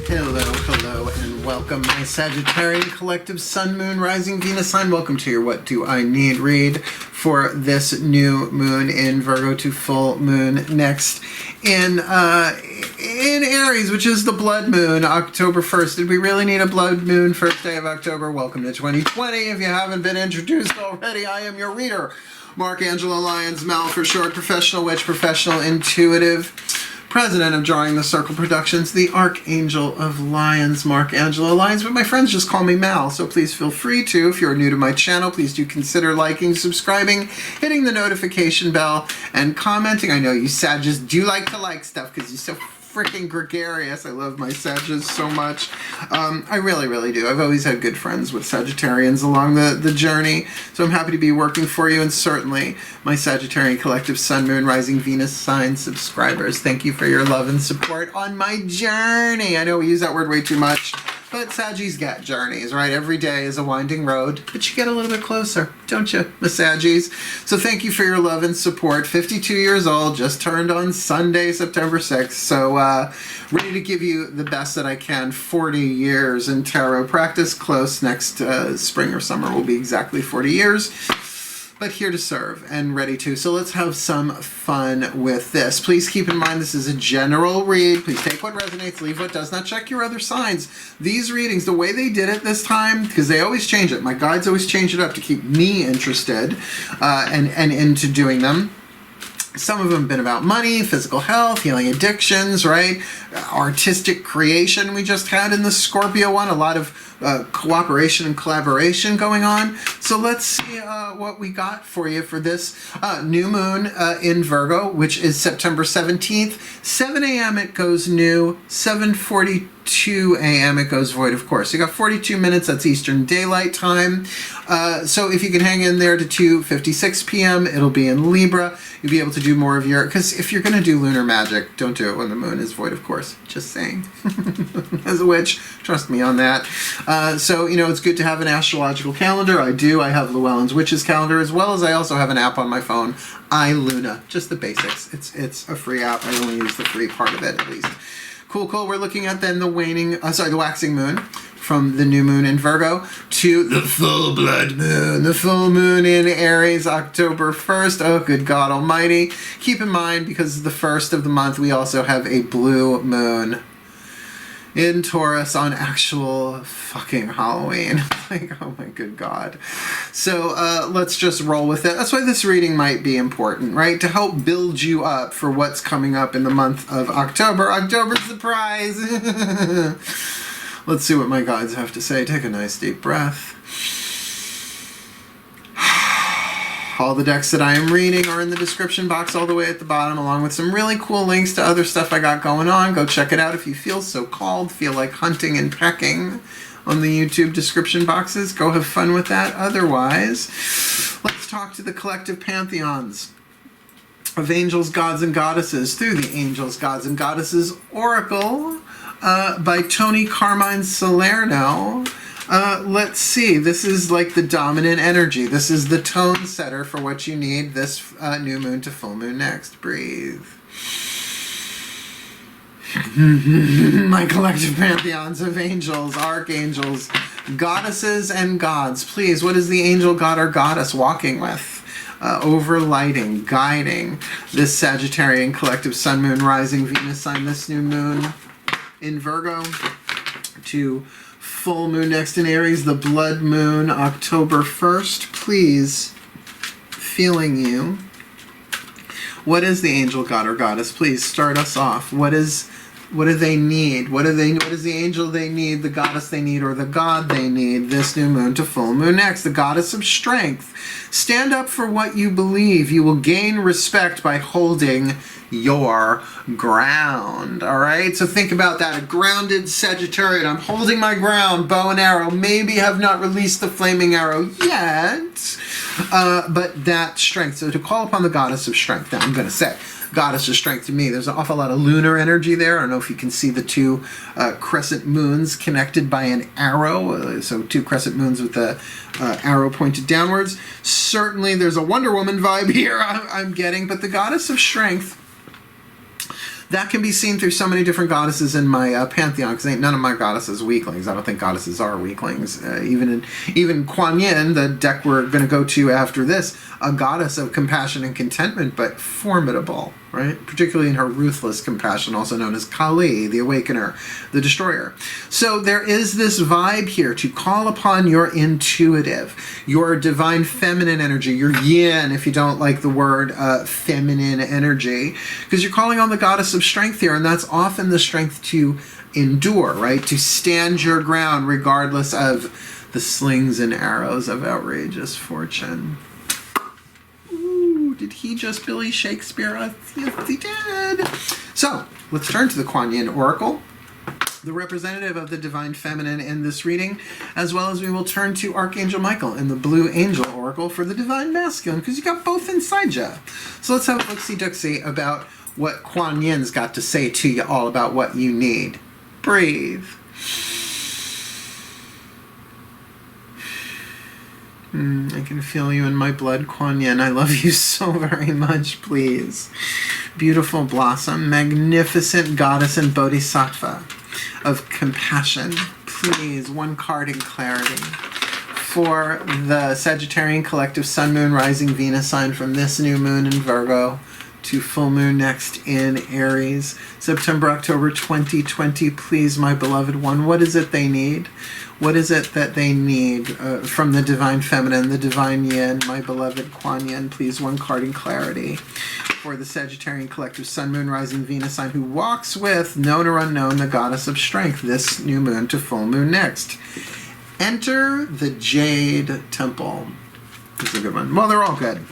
Hello, hello, and welcome, my Sagittarian Collective Sun, Moon, Rising, Venus sign. Welcome to your What Do I Need read for this new moon in Virgo to full moon next in Aries, which is the blood moon, October 1st. Did we really need a blood moon first day of October? Welcome to 2020. If you haven't been introduced already, I am your reader, Mark Angelo Lyons, Mal for short, professional witch, professional intuitive, president of Drawing the Circle Productions, the Archangel of Lyons, Mark Angelo Lyons, but my friends just call me Mal, so please feel free to. If you're new to my channel, please do consider liking, subscribing, hitting the notification bell, and commenting. I know you Sages do like to like stuff because you're so freaking gregarious. I love my Sages so much. I really, really do. I've always had good friends with Sagittarians along the journey, so I'm happy to be working for you, and certainly my Sagittarian Collective Sun, Moon, Rising, Venus sign subscribers. Thank you for your love and support on my journey. I know we use that word way too much, but Saggies get journeys, right? Every day is a winding road, but you get a little bit closer, don't you, my Saggies? So thank you for your love and support. 52 years old, just turned on Sunday, September 6th. So ready to give you the best that I can. 40 years in tarot practice, close. Next spring or summer will be exactly 40 years. But here to serve and ready to. So let's have some fun with this. Please keep in mind this is a general read. Please take what resonates, leave what does not. Check your other signs. These readings, the way they did it this time, because they always change it. My guides always change it up to keep me interested and into doing them. Some of them have been about money, physical health, healing addictions, right? Artistic creation we just had in the Scorpio one. A lot of cooperation and collaboration going on. So let's see what we got for you for this new moon in Virgo, which is September 17th. 7 a.m. it goes new, 7:42 a.m. it goes void, of course. You got 42 minutes, that's Eastern Daylight Time. So if you can hang in there to 2:56 p.m., it'll be in Libra. You'll be able to do more of your, because if you're going to do lunar magic, don't do it when the moon is void, of course. Just saying. As a witch, trust me on that. So, you know, it's good to have an astrological calendar. I do. I have Llewellyn's Witch's Calendar, as well as I also have an app on my phone, iLuna. Just the basics. It's a free app. I only use the free part of it, at least. Cool, cool. We're looking at then the the waxing moon from the new moon in Virgo to the full blood moon, the full moon in Aries, October 1st. Oh, good God Almighty. Keep in mind, because the first of the month, we also have a blue moon in Taurus on actual fucking Halloween. Like, oh my good God. So let's just roll with it. That's why this reading might be important, right? To help build you up for what's coming up in the month of October. October's the prize. Let's see what my guides have to say. Take a nice deep breath. All the decks that I am reading are in the description box all the way at the bottom, along with some really cool links to other stuff I got going on. Go check it out if you feel so called, feel like hunting and pecking on the YouTube description boxes. Go have fun with that. Otherwise, let's talk to the collective pantheons of angels, gods, and goddesses through the Angels, Gods, and Goddesses Oracle by Tony Carmine Salerno. Let's see. This is like the dominant energy. This is the tone setter for what you need this new moon to full moon next. Breathe. My collective pantheons of angels, archangels, goddesses, and gods. Please, what is the angel, god, or goddess walking with? Overlighting, guiding this Sagittarian collective Sun, Moon, Rising, Venus sign, this new moon in Virgo to full moon next in Aries, the blood moon, October 1st. Please, feeling you. What is the angel, god, or goddess? Please start us off. What do they need? What is the angel they need, the goddess they need, or the god they need this new moon to full moon next? The goddess of strength. Stand up for what you believe. You will gain respect by holding your ground. All right? So think about that. A grounded Sagittarian. I'm holding my ground, bow and arrow. Maybe have not released the flaming arrow yet, but that strength. So to call upon the goddess of strength. Now I'm going to say, goddess of strength to me, there's an awful lot of lunar energy there. I don't know if you can see the two crescent moons connected by an arrow. So two crescent moons with the arrow pointed downwards. Certainly there's a Wonder Woman vibe here I'm getting, but the goddess of strength that can be seen through so many different goddesses in my pantheon, because ain't none of my goddesses weaklings. I don't think goddesses are weaklings. Even Kuan Yin, the deck we're going to go to after this, a goddess of compassion and contentment, but formidable, right? Particularly in her ruthless compassion, also known as Kali, the Awakener, the Destroyer. So there is this vibe here to call upon your intuitive, your divine feminine energy, your yin, if you don't like the word feminine energy, because you're calling on the goddess of strength here, and that's often the strength to endure, right? To stand your ground regardless of the slings and arrows of outrageous fortune. Did he just Billy Shakespeare us? Yes, he did. So, let's turn to the Kuan Yin Oracle, the representative of the Divine Feminine in this reading, as well as we will turn to Archangel Michael in the Blue Angel Oracle for the Divine Masculine, because you got both inside you. So let's have a look-see-duck-see about what Kuan Yin's got to say to you all about what you need. Breathe. I can feel you in my blood, Kuan Yin. I love you so very much, please. Beautiful blossom, magnificent goddess and bodhisattva of compassion. Please, one card in clarity for the Sagittarian collective Sun, Moon, Rising, Venus sign from this new moon in Virgo to full moon next in Aries. September, October 2020. Please, my beloved one, what is it they need? What is it that they need from the Divine Feminine, the Divine Yin, my beloved Kuan Yin? Please, one card in clarity for the Sagittarian collective Sun, Moon, Rising, Venus sign who walks with, known or unknown, the goddess of strength this new moon to full moon next. Enter the Jade Temple. This is a good one. Well, they're all good.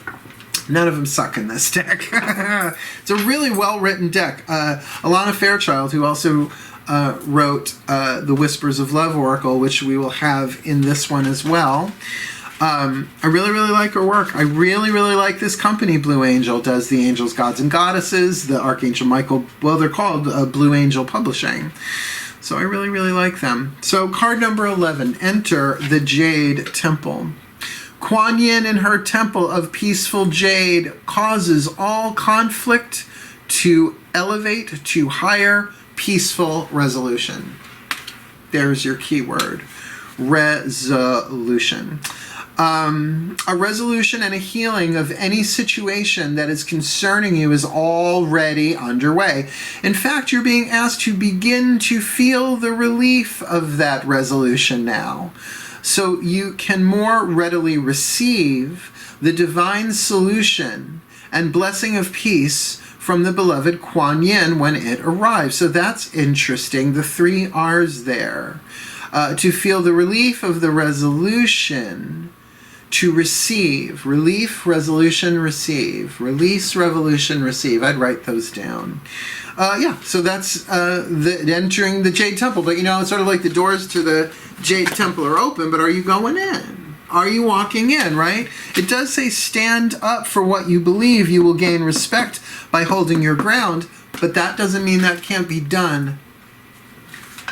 None of them suck in this deck. It's a really well-written deck. Alana Fairchild, who also wrote the Whispers of Love Oracle, which we will have in this one as well. I really, really like her work. I really, really like this company Blue Angel does, the Angels, Gods, and Goddesses, the Archangel Michael, well, they're called Blue Angel Publishing. So I really, really like them. So card number 11, enter the Jade Temple. Kuan Yin in her temple of peaceful jade causes all conflict to elevate to higher peaceful resolution. There's your keyword. Resolution. A resolution and a healing of any situation that is concerning you is already underway. In fact, you're being asked to begin to feel the relief of that resolution now, so you can more readily receive the divine solution and blessing of peace from the beloved Kuan Yin when it arrives. So that's interesting. The 3 R's there. To feel the relief of the resolution, to receive. Relief, resolution, receive. Release, revolution, receive. I'd write those down. Yeah, so that's entering the Jade Temple. But, you know, it's sort of like the doors to the Jade Temple are open, but are you going in? Are you walking in, right? It does say stand up for what you believe. You will gain respect by holding your ground, but that doesn't mean that can't be done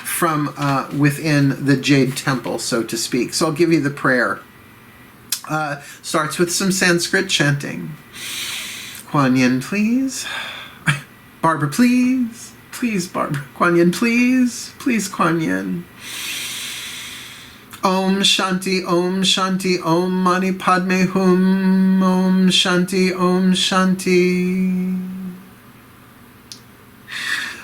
from within the Jade Temple, so to speak. So I'll give you the prayer. Starts with some Sanskrit chanting. Kuan Yin, please. Barbara, please. Please, Barbara. Kuan Yin, please. Please, Kuan Yin. Om Shanti, Om Shanti, Om Mani Padme Hum, Om Shanti, Om Shanti.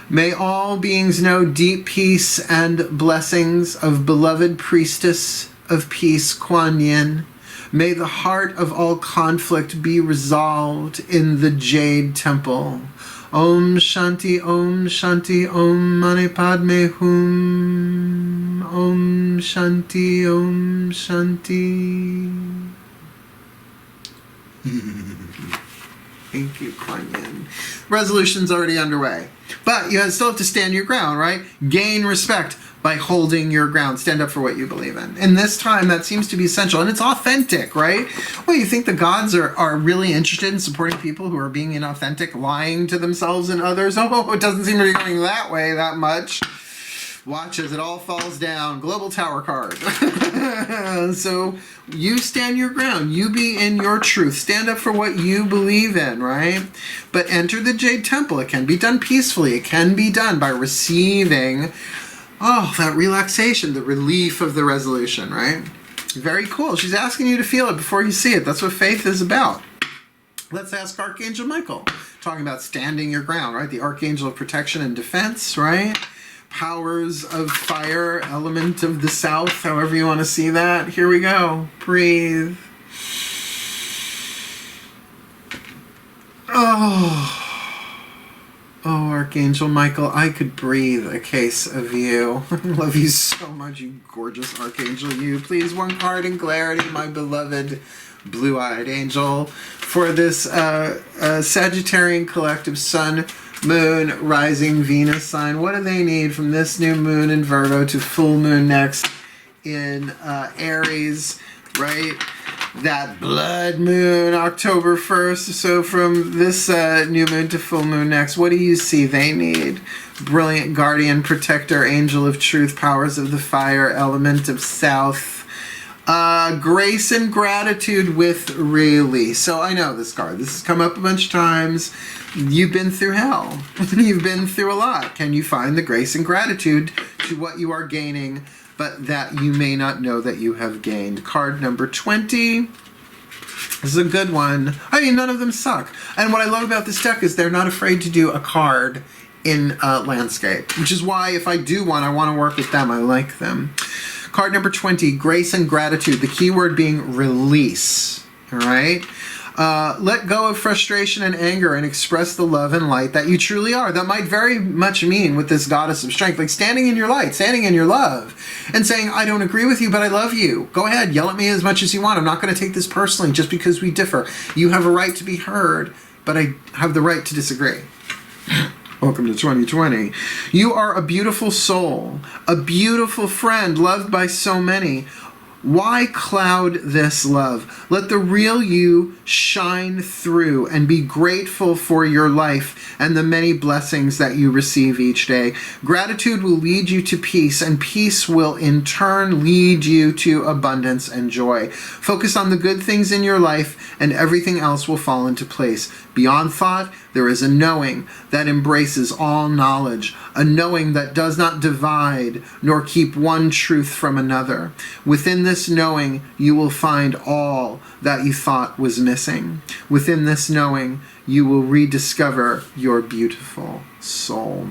May all beings know deep peace and blessings of beloved priestess of peace, Kuan Yin. May the heart of all conflict be resolved in the Jade Temple. Om Shanti, Om Shanti, Om Mani Padme Hum, Om Shanti, Om Shanti. Thank you, Kuan Yin. Resolution's already underway. But you still have to stand your ground, right? Gain respect by holding your ground. Stand up for what you believe in. And this time, that seems to be essential. And it's authentic, right? Well, you think the gods are really interested in supporting people who are being inauthentic, lying to themselves and others? Oh, it doesn't seem to be going that way that much. Watch as it all falls down. Global Tower card. So you stand your ground. You be in your truth. Stand up for what you believe in, right? But enter the Jade Temple. It can be done peacefully. It can be done by receiving, that relaxation, the relief of the resolution, right? Very cool. She's asking you to feel it before you see it. That's what faith is about. Let's ask Archangel Michael. Talking about standing your ground, right? The Archangel of protection and defense, right? Powers of fire, element of the south, however you want to see that. Here we go. Breathe. Oh, Archangel Michael, I could breathe a case of you. I love you so much, you gorgeous Archangel. You, please, one card in clarity, my beloved blue-eyed angel, for this Sagittarian collective Sun, Moon, Rising, Venus sign. What do they need from this new moon in Virgo to full moon next in Aries, right? That blood moon, October 1st. So from this new moon to full moon next, what do you see they need? Brilliant guardian, protector, angel of truth, powers of the fire, element of south. Grace and gratitude with release. So I know this card. This has come up a bunch of times. You've been through hell. You've been through a lot. Can you find the grace and gratitude to what you are gaining, but that you may not know that you have gained? Card number 20. This is a good one. I mean, none of them suck. And what I love about this deck is they're not afraid to do a card in landscape, which is why if I do one, I want to work with them. I like them. Card number 20, grace and gratitude. The key word being release. All right? Let go of frustration and anger and express the love and light that you truly are. That might very much mean with this goddess of strength, like standing in your light, standing in your love, and saying, I don't agree with you, but I love you. Go ahead, yell at me as much as you want. I'm not going to take this personally just because we differ. You have a right to be heard, but I have the right to disagree. Welcome to 2020. You are a beautiful soul, a beautiful friend, loved by so many. Why cloud this love? Let the real you shine through and be grateful for your life and the many blessings that you receive each day. Gratitude will lead you to peace, and peace will in turn lead you to abundance and joy. Focus on the good things in your life and everything else will fall into place. Beyond thought, there is a knowing that embraces all knowledge, a knowing that does not divide nor keep one truth from another. Within this knowing, you will find all that you thought was missing. Within this knowing, you will rediscover your beautiful soul.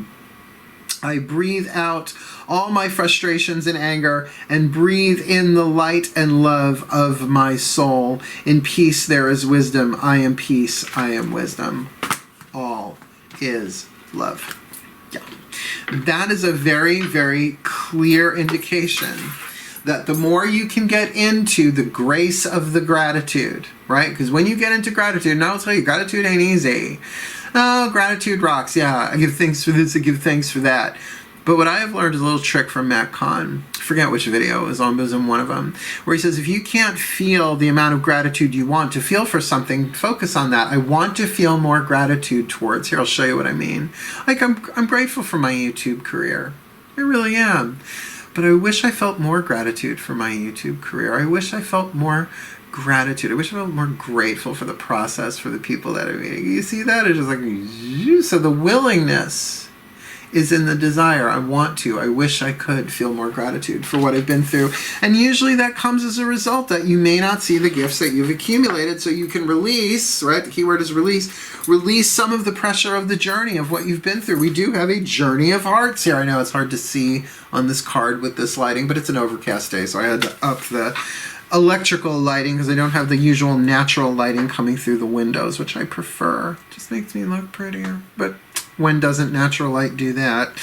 I breathe out all my frustrations and anger and breathe in the light and love of my soul. In peace there is wisdom. I am peace. I am wisdom. All is love. Yeah. That is a very, very clear indication that the more you can get into the grace of the gratitude, right? Because when you get into gratitude, and I'll tell you, gratitude ain't easy. Oh, gratitude rocks. Yeah, I give thanks for this, I give thanks for that. But what I have learned is a little trick from Matt Kahn. I forget which video it was on, but it was in one of them, where he says, if you can't feel the amount of gratitude you want to feel for something, focus on that. I want to feel more gratitude towards. Here, I'll show you what I mean. Like, I'm grateful for my YouTube career. I really am. But I wish I felt more gratitude for my YouTube career. I wish I felt more gratitude. I wish I felt more grateful for the process, for the people that I'm meeting. You see that? It's just like, so the willingness is in the desire. I want to. I wish I could feel more gratitude for what I've been through. And usually that comes as a result that you may not see the gifts that you've accumulated, so you can release, right? The key word is release. Release some of the pressure of the journey of what you've been through. We do have a journey of hearts here. I know it's hard to see on this card with this lighting, but it's an overcast day, so I had to up the electrical lighting because I don't have the usual natural lighting coming through the windows, which I prefer. Just makes me look prettier. But when doesn't natural light do that?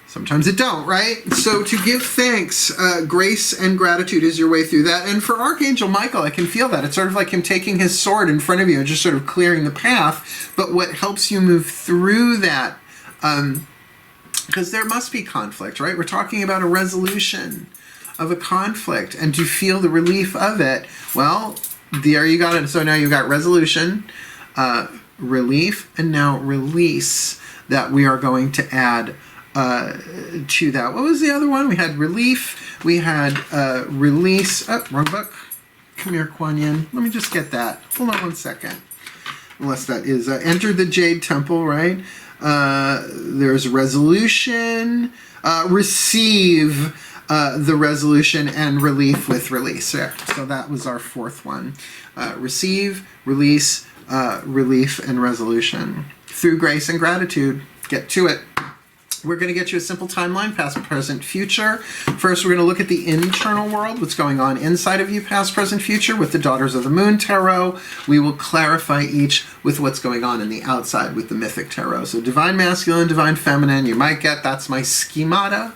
Sometimes it don't, right? So to give thanks, grace and gratitude is your way through that. And for Archangel Michael, I can feel that. It's sort of like him taking his sword in front of you and just sort of clearing the path. But what helps you move through that, because there must be conflict, right? We're talking about a resolution of a conflict, and to feel the relief of it, well, there you got it. So now you've got resolution, relief, and now release, that we are going to add to that. What was the other one? We had relief. We had release. Oh, wrong book. Come here, Kuan Yin. Let me just get that. Hold on one second. Unless that is enter the Jade Temple, right? There's resolution, receive the resolution, and relief with release. Yeah. So that was our fourth one. Receive, release, relief, and resolution. Through grace and gratitude. Get to it. We're going to get you a simple timeline, past, present, future. First, we're going to look at the internal world, what's going on inside of you, past, present, future, with the Daughters of the Moon Tarot. We will clarify each with what's going on in the outside with the Mythic Tarot. So Divine Masculine, Divine Feminine, you might get, that's my schemata.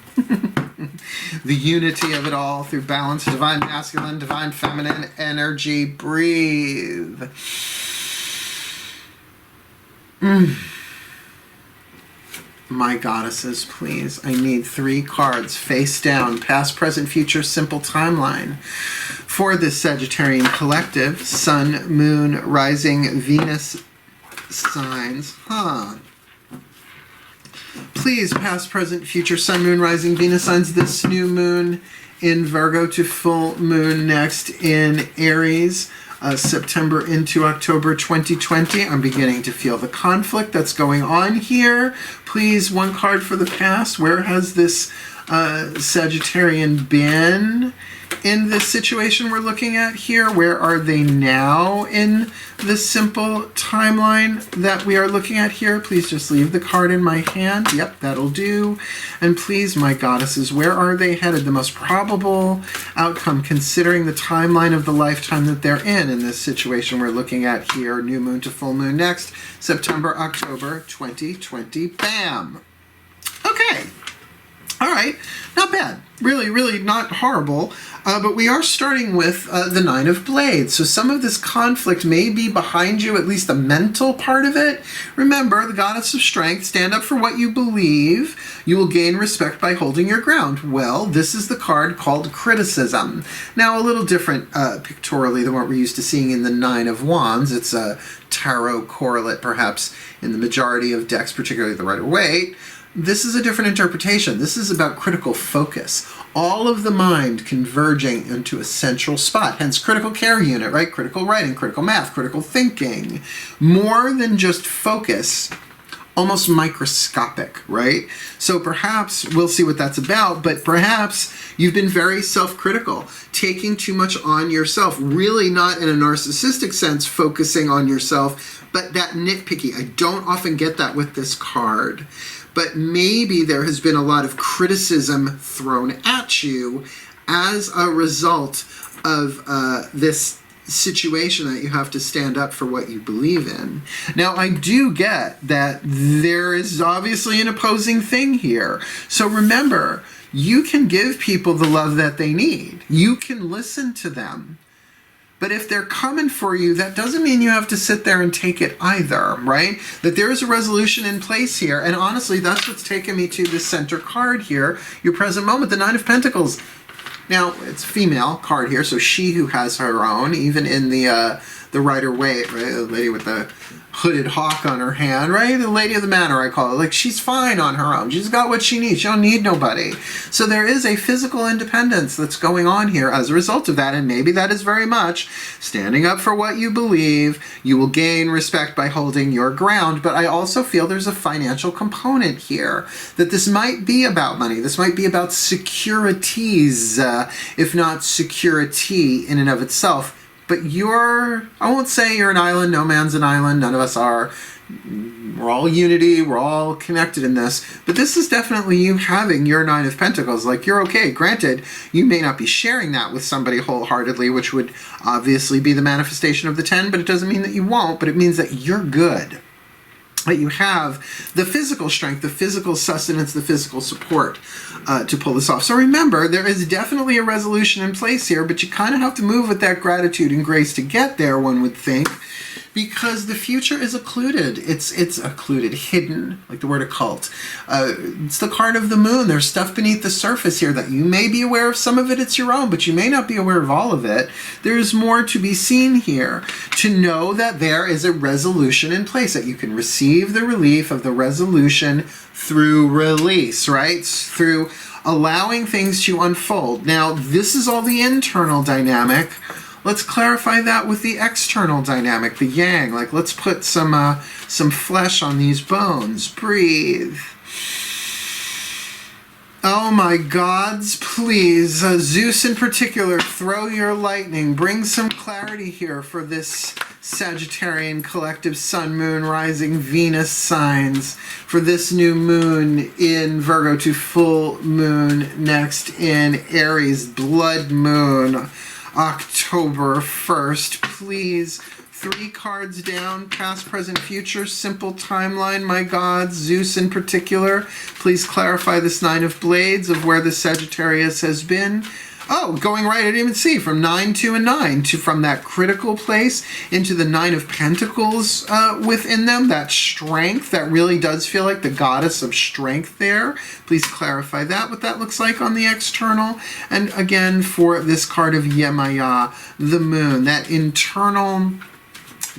The unity of it all through balance, Divine Masculine, Divine Feminine, energy, breathe. My goddesses, please. I need 3 cards face down, past, present, future, simple timeline for this Sagittarian collective. Sun, Moon, Rising, Venus signs. Please, past, present, future, Sun, Moon, Rising, Venus signs. This new moon in Virgo to full moon next in Aries. September into October 2020. I'm beginning to feel the conflict that's going on here. Please, 1 card for the past. Where has this Sagittarian been in this situation we're looking at here? Where are they now in the simple timeline that we are looking at here? Please just leave the card in my hand. Yep, that'll do. And please, my goddesses, where are they headed? The most probable outcome considering the timeline of the lifetime that they're in this situation we're looking at here. New moon to full moon next, September, October 2020. Bam! Okay. All right. Not bad. Really, really not horrible. But we are starting with the Nine of Blades. So some of this conflict may be behind you, at least the mental part of it. Remember, the Goddess of Strength, stand up for what you believe. You will gain respect by holding your ground. Well, this is the card called Criticism. Now, a little different pictorially than what we're used to seeing in the Nine of Wands. It's a tarot correlate, perhaps, in the majority of decks, particularly the Rider-Waite. This is a different interpretation. This is about critical focus. All of the mind converging into a central spot. Hence critical care unit, right? Critical writing, critical math, critical thinking. More than just focus, almost microscopic, right? So perhaps we'll see what that's about, but perhaps you've been very self-critical, taking too much on yourself, really not in a narcissistic sense, focusing on yourself, but that nitpicky. I don't often get that with this card. But maybe there has been a lot of criticism thrown at you as a result of this situation that you have to stand up for what you believe in. Now, I do get that there is obviously an opposing thing here. So remember, you can give people the love that they need. You can listen to them. But if they're coming for you, that doesn't mean you have to sit there and take it either, right? That there is a resolution in place here. And honestly, that's what's taken me to this center card here, your present moment, the Nine of Pentacles. Now, it's a female card here, so she who has her own, even in the Rider-Waite, right? The lady with the hooded hawk on her hand, right? The lady of the manor, I call it. Like, she's fine on her own. She's got what she needs. She don't need nobody. So there is a physical independence that's going on here as a result of that, and maybe that is very much standing up for what you believe. You will gain respect by holding your ground, but I also feel there's a financial component here, that this might be about money. This might be about securities, if not security in and of itself. But I won't say you're an island, no man's an island, none of us are. We're all unity, we're all connected in this. But this is definitely you having your Nine of Pentacles. Like, you're okay. Granted, you may not be sharing that with somebody wholeheartedly, which would obviously be the manifestation of the 10, but it doesn't mean that you won't, but it means that you're good. That you have the physical strength, the physical sustenance, the physical support to pull this off. So remember, there is definitely a resolution in place here, but you kind of have to move with that gratitude and grace to get there, one would think. because the future is occluded. It's occluded, hidden, like the word occult. It's the card of the moon. There's stuff beneath the surface here that you may be aware of. Some of it, it's your own, but you may not be aware of all of it. There's more to be seen here. To know that there is a resolution in place, that you can receive the relief of the resolution through release, right? Through allowing things to unfold. Now, this is all the internal dynamic. Let's clarify that with the external dynamic, the yang. Like, let's put some flesh on these bones. Breathe. Oh my gods, please, Zeus in particular, throw your lightning. Bring some clarity here for this Sagittarian collective Sun, Moon, Rising, Venus signs. For this new moon in Virgo to full moon next in Aries, blood moon. October 1st, please. 3 cards down, past, present, future, simple timeline, my God, Zeus in particular. Please clarify this 9 of Blades of where the Sagittarius has been. Oh, going right, I didn't even see, from 9, 2, and 9, to from that critical place into the 9 of Pentacles within them, that strength, that really does feel like the goddess of strength there. Please clarify that, what that looks like on the external. And again, for this card of Yemaya, the moon, that internal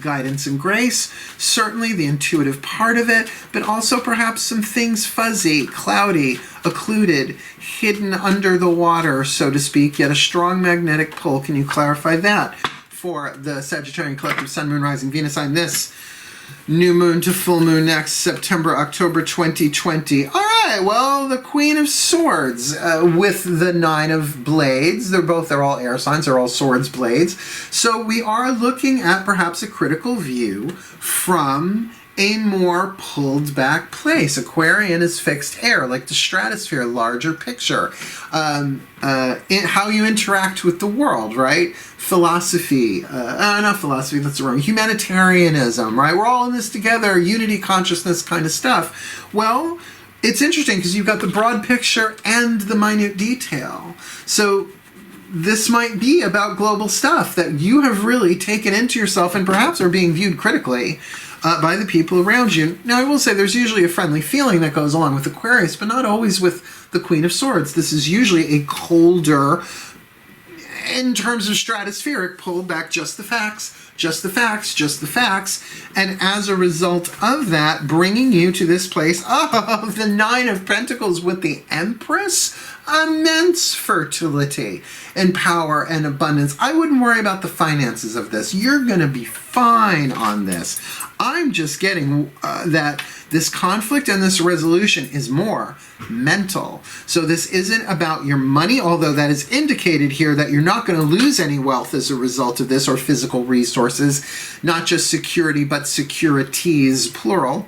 guidance and grace, certainly the intuitive part of it, but also perhaps some things fuzzy, cloudy, occluded, hidden under the water, so to speak, yet a strong magnetic pull. Can you clarify that for the Sagittarian collective Sun, Moon, Rising, Venus sign? This new moon to full moon next September, October 2020. All right, well, the Queen of Swords with the 9 of Blades. They're all air signs. They're all swords, blades. So we are looking at perhaps a critical view from a more pulled back place. Aquarian is fixed air, like the stratosphere, larger picture. How you interact with the world, right? Philosophy, not philosophy, that's wrong. Humanitarianism, right? We're all in this together, unity consciousness kind of stuff. Well, it's interesting because you've got the broad picture and the minute detail. So this might be about global stuff that you have really taken into yourself and perhaps are being viewed critically by the people around you. Now, I will say there's usually a friendly feeling that goes along with Aquarius, but not always with the Queen of Swords. This is usually a colder, in terms of stratospheric, pulled back, just the facts, just the facts, just the facts. And as a result of that, bringing you to this place of the 9 of Pentacles with the Empress, immense fertility and power and abundance. I wouldn't worry about the finances of this. You're going to be fine on this. I'm just getting that this conflict and this resolution is more mental. So this isn't about your money, although that is indicated here that you're not going to lose any wealth as a result of this, or physical resources, not just security, but securities, plural.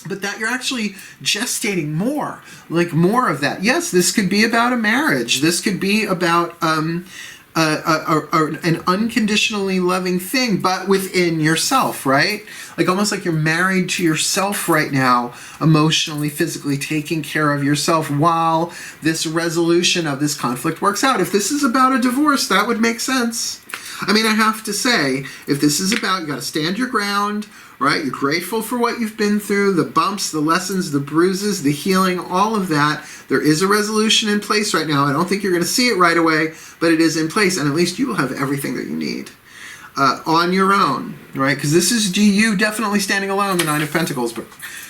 But that you're actually gestating more, like more of that. Yes, this could be about a marriage. This could be about an unconditionally loving thing, but within yourself, right? Like almost like you're married to yourself right now, emotionally, physically taking care of yourself while this resolution of this conflict works out. If this is about a divorce, that would make sense. I mean, I have to say, if this is about, you got to stand your ground, right? You're grateful for what you've been through, the bumps, the lessons, the bruises, the healing, all of that. There is a resolution in place right now. I don't think you're going to see it right away, but it is in place, and at least you will have everything that you need on your own, right? Because this is you definitely standing alone, the 9 of Pentacles, but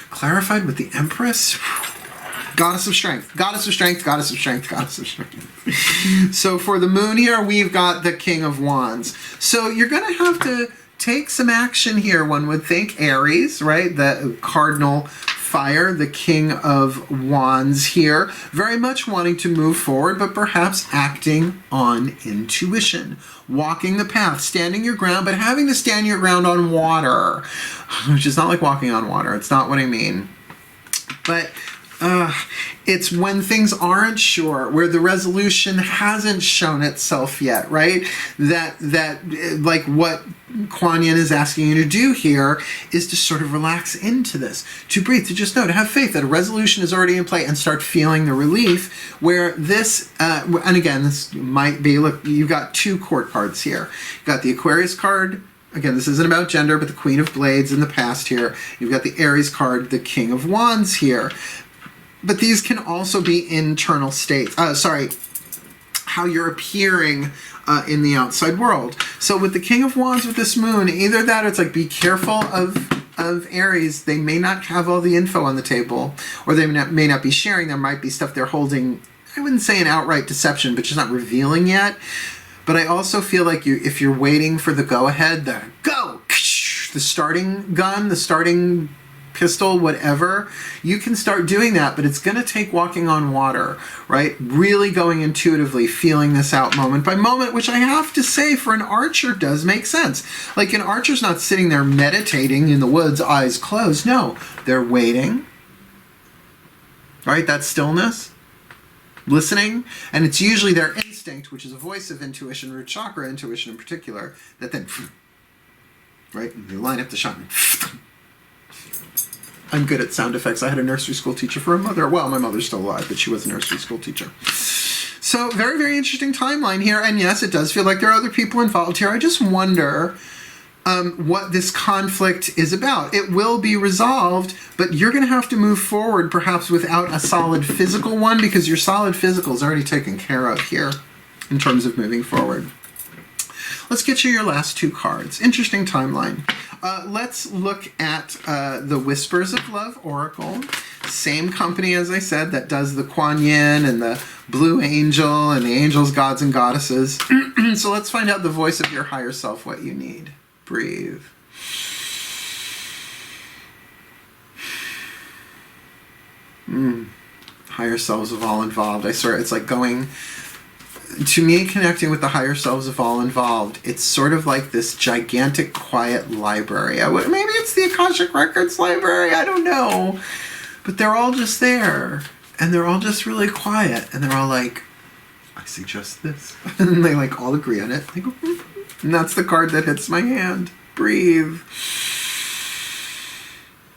clarified with the Empress. Goddess of strength, goddess of strength, goddess of strength, goddess of strength. So for the moon here, we've got the King of Wands. So you're going to have to take some action here, one would think. Aries, right? The cardinal fire, the King of Wands here. Very much wanting to move forward, but perhaps acting on intuition. Walking the path, standing your ground, but having to stand your ground on water. Which is not like walking on water. It's not what I mean. But it's when things aren't sure, where the resolution hasn't shown itself yet, right? That like what Kuan Yin is asking you to do here is to sort of relax into this, to breathe, to just know, to have faith that a resolution is already in play and start feeling the relief where this, and again, this might be, look, you've got 2 court cards here. You've got the Aquarius card again, this isn't about gender, but the Queen of Blades in the past here. You've got the Aries card, the King of Wands here. But these can also be internal states. How you're appearing in the outside world. So with the King of Wands with this moon, either that or it's like be careful of Aries. They may not have all the info on the table, or they may not be sharing. There might be stuff they're holding. I wouldn't say an outright deception, but just not revealing yet. But I also feel like if you're waiting for the go-ahead, the starting gun, the starting pistol, whatever, you can start doing that, but it's going to take walking on water, right? Really going intuitively, feeling this out moment by moment, which I have to say for an archer does make sense. Like an archer's not sitting there meditating in the woods, eyes closed. No, they're waiting, right? That stillness, listening, and it's usually their instinct, which is a voice of intuition, root chakra intuition in particular, that then, right, you line up the shot and I'm good at sound effects. I had a nursery school teacher for a mother. Well, my mother's still alive, but she was a nursery school teacher. So very, very interesting timeline here. And yes, it does feel like there are other people involved here. I just wonder what this conflict is about. It will be resolved, but you're going to have to move forward perhaps without a solid physical one, because your solid physical is already taken care of here in terms of moving forward. Let's get you your last two cards. Interesting timeline. Let's look at the Whispers of Love Oracle. Same company, as I said, that does the Kuan Yin and the Blue Angel and the angels, gods, and goddesses. So let's find out the voice of your higher self, what you need. Breathe. Higher selves of all involved. I swear, it's like going... To me, connecting with the higher selves of all involved, it's sort of like this gigantic, quiet library. Maybe it's the Akashic Records library, I don't know. But they're all just there, and they're all just really quiet, and they're all like, I suggest this. And they like all agree on it. They go, and that's the card that hits my hand. Breathe.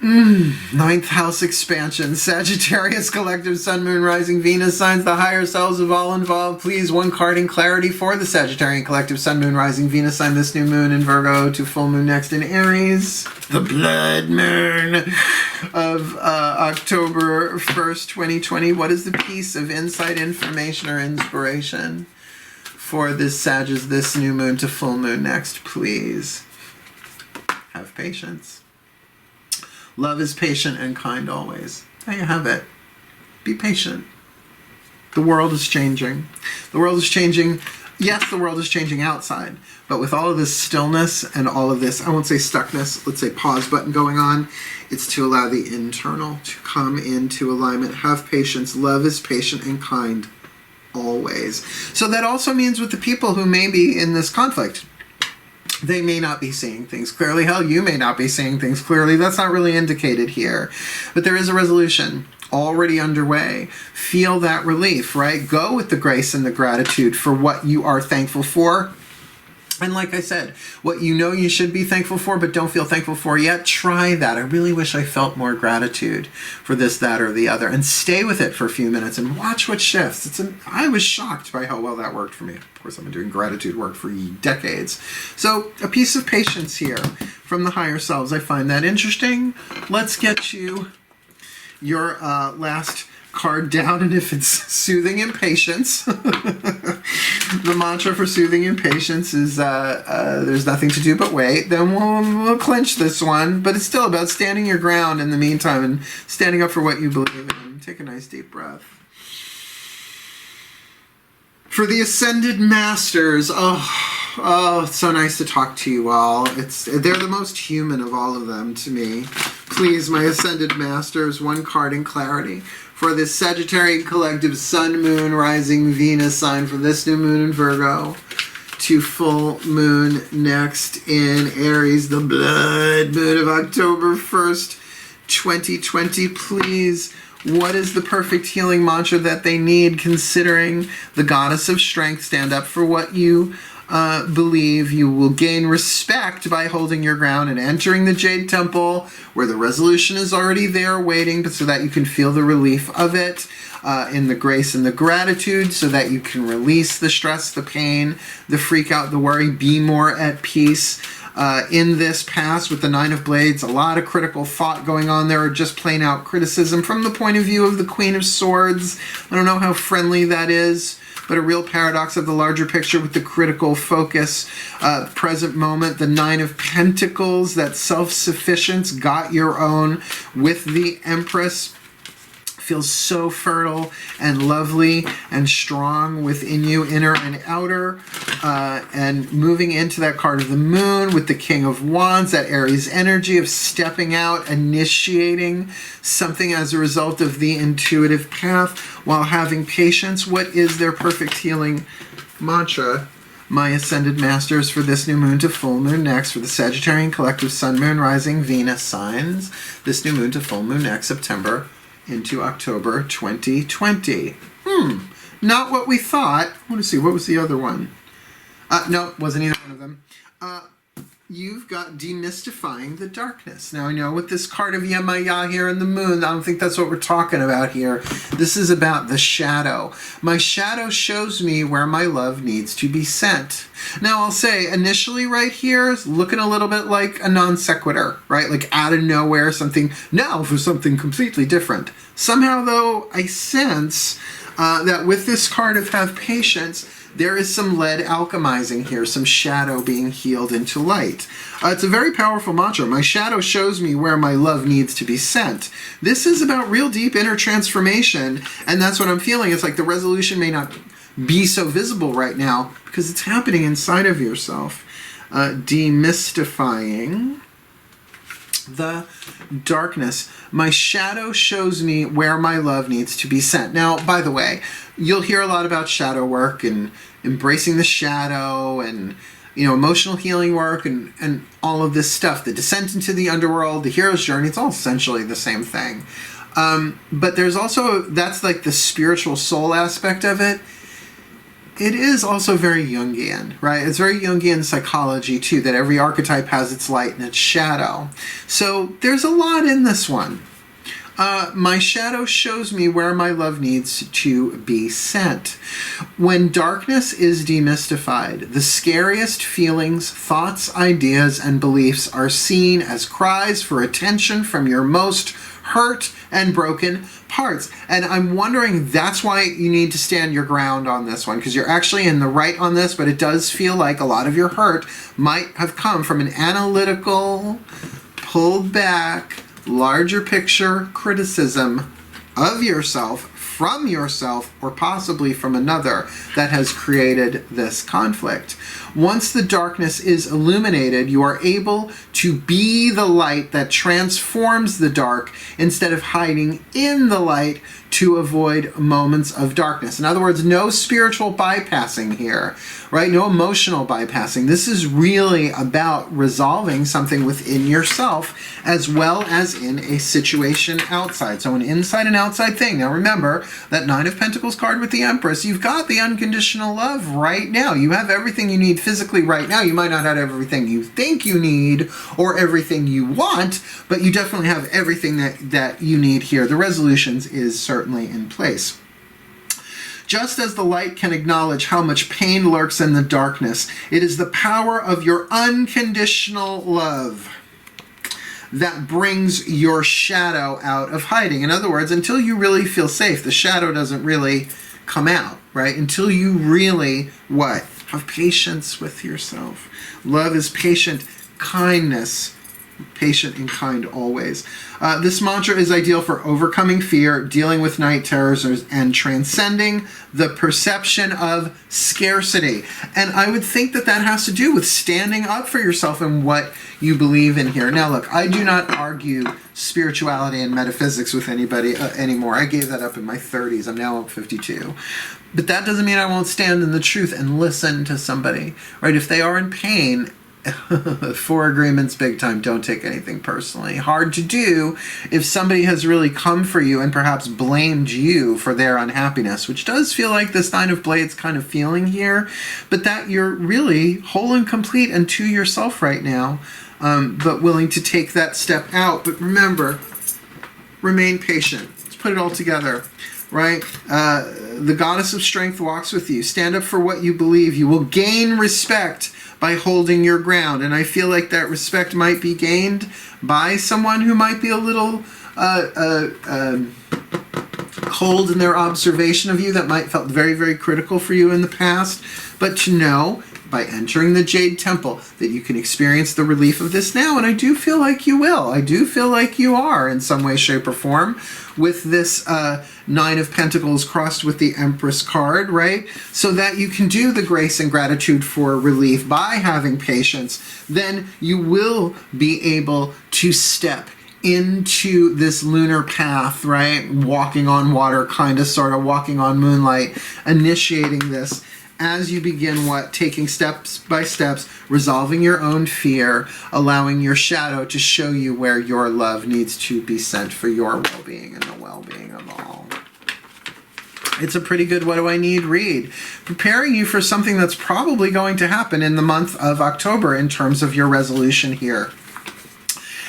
Ninth house expansion. Sagittarius, collective sun, moon, rising, Venus signs, the higher selves of all involved. Please, one card in clarity for the Sagittarian collective sun, moon, rising, Venus sign this new moon in Virgo to full moon next in Aries. The blood moon of October 1st, 2020. What is the piece of insight, information, or inspiration for this Sagittarius, this new moon to full moon next, please? Have patience. Love is patient and kind always. There you have it. Be patient. The world is changing. The world is changing. Yes, the world is changing outside. But with all of this stillness and all of this, I won't say stuckness, let's say pause button going on, it's to allow the internal to come into alignment. Have patience. Love is patient and kind always. So that also means with the people who may be in this conflict, they may not be seeing things clearly. Hell, you may not be seeing things clearly. That's not really indicated here. But there is a resolution already underway. Feel that relief, right? Go with the grace and the gratitude for what you are thankful for. And like I said, what you know you should be thankful for but don't feel thankful for yet, try that. I really wish I felt more gratitude for this, that, or the other. And stay with it for a few minutes and watch what shifts. I was shocked by how well that worked for me. Of course, I've been doing gratitude work for decades. So a piece of patience here from the higher selves. I find that interesting. Let's get you your last card down, and if it's soothing impatience, the mantra for soothing impatience is there's nothing to do but wait. Then we'll clinch this one, but it's still about standing your ground in the meantime and standing up for what you believe in. Take a nice deep breath. For the Ascended Masters, oh, it's so nice to talk to you all. They're the most human of all of them to me. Please, my Ascended Masters, one card in clarity for this Sagittarian collective sun, moon, rising, Venus sign from this new moon in Virgo to full moon next in Aries, the blood moon of October 1st, 2020. Please, what is the perfect healing mantra that they need, considering the goddess of strength? Stand up for what you believe. You will gain respect by holding your ground and entering the Jade Temple, where the resolution is already there waiting, but so that you can feel the relief of it in the grace and the gratitude, so that you can release the stress, the pain, the freak out, the worry, be more at peace. in this past with the Nine of Blades. A lot of critical thought going on there, or just plain out criticism from the point of view of the Queen of Swords. I don't know how friendly that is, but a real paradox of the larger picture with the critical focus. Present moment, the Nine of Pentacles, that self-sufficiency, got your own with the Empress. Feels so fertile and lovely and strong within you, inner and outer. And moving into that card of the Moon with the King of Wands, that Aries energy of stepping out, initiating something as a result of the intuitive path while having patience. What is their perfect healing mantra? My Ascended Masters, for this new moon to full moon next, for the Sagittarian collective Sun, Moon, Rising, Venus signs, this new moon to full moon next, September into October 2020. Not what we thought. I want to see, what was the other one? No, wasn't either one of them. You've got demystifying the darkness. Now I know with this card of Yemaya here in the moon, I don't think that's what we're talking about here. This is about the shadow. My shadow shows me where my love needs to be sent. Now I'll say initially right here is looking a little bit like a non sequitur, right? Like out of nowhere, something now for something completely different. Somehow though, I sense that with this card of have patience, there is some lead alchemizing here, some shadow being healed into light. It's a very powerful mantra. My shadow shows me where my love needs to be sent. This is about real deep inner transformation, and that's what I'm feeling. It's like the resolution may not be so visible right now because it's happening inside of yourself. Demystifying the darkness. My shadow shows me where my love needs to be sent. Now, by the way, you'll hear a lot about shadow work and embracing the shadow and, you know, emotional healing work and all of this stuff. The descent into the underworld, the hero's journey, it's all essentially the same thing. But there's also, that's like the spiritual soul aspect of it. It is also very Jungian, right? It's very Jungian psychology, too, that every archetype has its light and its shadow. So there's a lot in this one. My shadow shows me where my love needs to be sent. When darkness is demystified, the scariest feelings, thoughts, ideas, and beliefs are seen as cries for attention from your most hurt and broken parts. And I'm wondering, that's why you need to stand your ground on this one, because you're actually in the right on this, but it does feel like a lot of your hurt might have come from an analytical, pulled back, larger picture criticism of yourself, from yourself, or possibly from another that has created this conflict. Once the darkness is illuminated, you are able to be the light that transforms the dark instead of hiding in the light to avoid moments of darkness. In other words, no spiritual bypassing here, right? No emotional bypassing. This is really about resolving something within yourself as well as in a situation outside. So an inside and outside thing. Now remember, that Nine of Pentacles card with the Empress, you've got the unconditional love right now. You have everything you need physically right now. You might not have everything you think you need or everything you want, but you definitely have everything that you need here. The resolutions is certainly in place. Just as the light can acknowledge how much pain lurks in the darkness, it is the power of your unconditional love that brings your shadow out of hiding. In other words, until you really feel safe, the shadow doesn't really come out, right? Until you really, what? Have patience with yourself. Love is patient. Kindness, patient and kind always. This mantra is ideal for overcoming fear, dealing with night terrors, and transcending the perception of scarcity. And I would think that that has to do with standing up for yourself and what you believe in here. Now look, I do not argue spirituality and metaphysics with anybody anymore. I gave that up in my 30s. I'm now 52. But that doesn't mean I won't stand in the truth and listen to somebody, right? If they are in pain, 4 agreements big time, don't take anything personally. Hard to do if somebody has really come for you and perhaps blamed you for their unhappiness, which does feel like this Nine of Blades kind of feeling here, but that you're really whole and complete and to yourself right now, but willing to take that step out. But remember, remain patient. It's put it all together, right? The goddess of strength walks with you. Stand up for what you believe. You will gain respect by holding your ground. And I feel like that respect might be gained by someone who might be a little cold in their observation of you, that might felt very, very critical for you in the past. But to know by entering the Jade Temple that you can experience the relief of this now, and I do feel like you will. I do feel like you are in some way, shape, or form with this Nine of Pentacles crossed with the Empress card, right? So that you can do the grace and gratitude for relief by having patience. Then you will be able to step into this lunar path, right? Walking on water, kind of, sort of, walking on moonlight, initiating this as you begin taking steps by steps, resolving your own fear, allowing your shadow to show you where your love needs to be sent for your well-being and the well-being of all. It's a pretty good what do I need read, preparing you for something that's probably going to happen in the month of October in terms of your resolution here.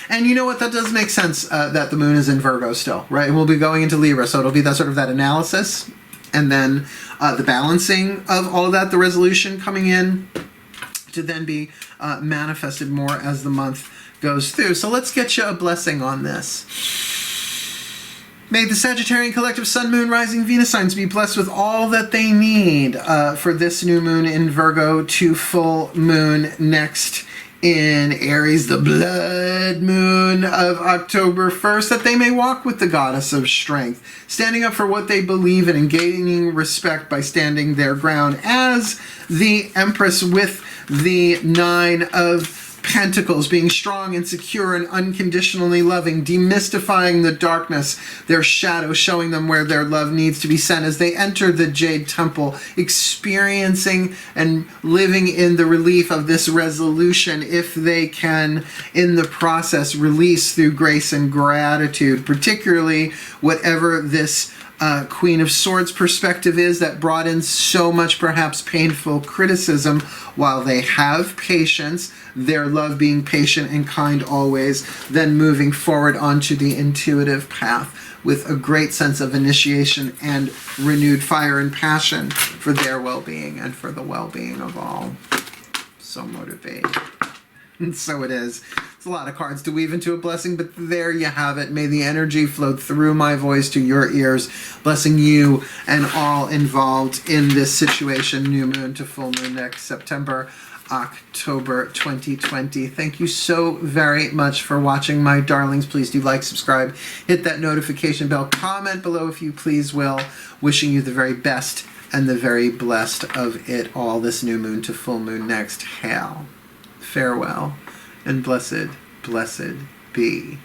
And you know what? That does make sense that the moon is in Virgo still, right? And we'll be going into Libra, so it'll be that sort of that analysis, and then the balancing of all of that, the resolution coming in to then be manifested more as the month goes through. So let's get you a blessing on this. May the Sagittarian collective Sun, Moon, Rising, Venus signs be blessed with all that they need for this new moon in Virgo to full moon next in Aries, the blood moon of October 1st, that they may walk with the goddess of strength, standing up for what they believe in and gaining respect by standing their ground as the Empress with the Nine of Pentacles, being strong and secure and unconditionally loving, demystifying the darkness, their shadow, showing them where their love needs to be sent as they enter the Jade Temple, experiencing and living in the relief of this resolution, if they can, in the process, release through grace and gratitude, particularly whatever this Queen of Swords perspective is that brought in so much perhaps painful criticism. While they have patience, their love being patient and kind always, then moving forward onto the intuitive path with a great sense of initiation and renewed fire and passion for their well-being and for the well-being of all. So motivated. And so it is. It's a lot of cards to weave into a blessing, but there you have it. May the energy flow through my voice to your ears, blessing you and all involved in this situation. New moon to full moon next September, October 2020. Thank you so very much for watching, my darlings. Please do like, subscribe, hit that notification bell, comment below if you please will. Wishing you the very best and the very blessed of it all. This new moon to full moon next. Hail. Farewell, and blessed, blessed be.